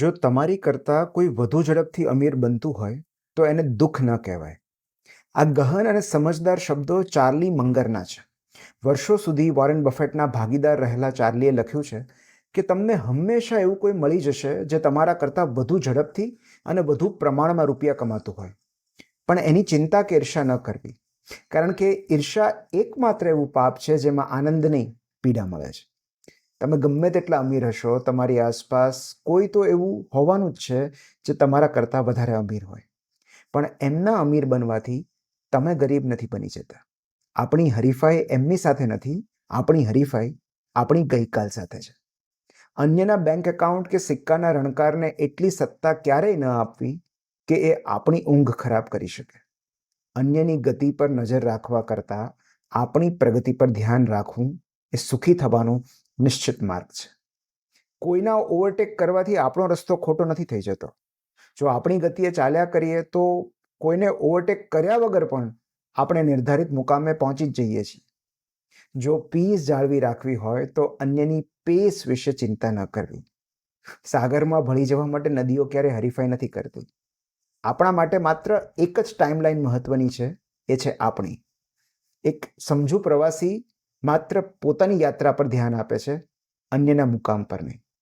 જો તમારી કરતાં કોઈ વધુ ઝડપથી અમીર બનતું હોય તો એને દુઃખ ન કહેવાય. આ ગહન અને સમજદાર શબ્દો ચાર્લી મંગરના છે. વર્ષો સુધી વોરેન બફેટના ભાગીદાર રહેલા ચાર્લીએ લખ્યું છે કે તમને હંમેશા એવું કોઈ મળી જશે જે તમારા કરતાં વધુ ઝડપથી અને વધુ પ્રમાણમાં રૂપિયા કમાતું હોય. પણ એની ચિંતા કે ઈર્ષા ન કરવી, કારણ કે ઈર્ષા એકમાત્ર એવું પાપ છે જેમાં આનંદ નહીં, પીડા મળે છે. તમે ગમે તેટલા અમીર હશો, તમારી આસપાસ કોઈ તો એવું હોવાનું જ છે જે તમારા કરતાં વધારે અમીર હોય. પણ એમના અમીર બનવાથી તમે ગરીબ નથી બની જતા. આપણી હરીફાઈ એમની સાથે નથી, આપણી હરીફાઈ આપણી ગઈકાલ સાથે છે. અન્યના બેંક એકાઉન્ટ કે સિક્કાના રણકારને એટલી સત્તા ક્યારેય ન આપવી કે એ આપણી ઊંઘ ખરાબ કરી શકે. અન્યની ગતિ પર નજર રાખવા કરતાં આપણી પ્રગતિ પર ધ્યાન રાખવું એ સુખી થવાનું નિશ્ચિત માર્ગ છે. કોઈના ઓવરટેક કરવાથી આપણો રસ્તો ખોટો નથી થઈ જતો. જો આપણી ગતિએ ચાલ્યા કરીએ તો કોઈને ઓવરટેક કર્યા વગર પણ આપણે નિર્ધારિત મુકામે પહોંચી જ જઈએ છીએ. જો પીસ જાળવી રાખવી હોય તો અન્યની પેસ વિશે ચિંતા ન કરવી. સાગરમાં ભળી જવા માટે નદીઓ ક્યારે હરીફાઈ નથી કરતી. આપણા માટે માત્ર એક જ ટાઈમલાઈન મહત્વની છે, એ છે આપણી. એક સમજુ પ્રવાસી માત્ર પોતાની યાત્રા પર ધ્યાન આપે છે, અન્યના મુકામ પર નહીં.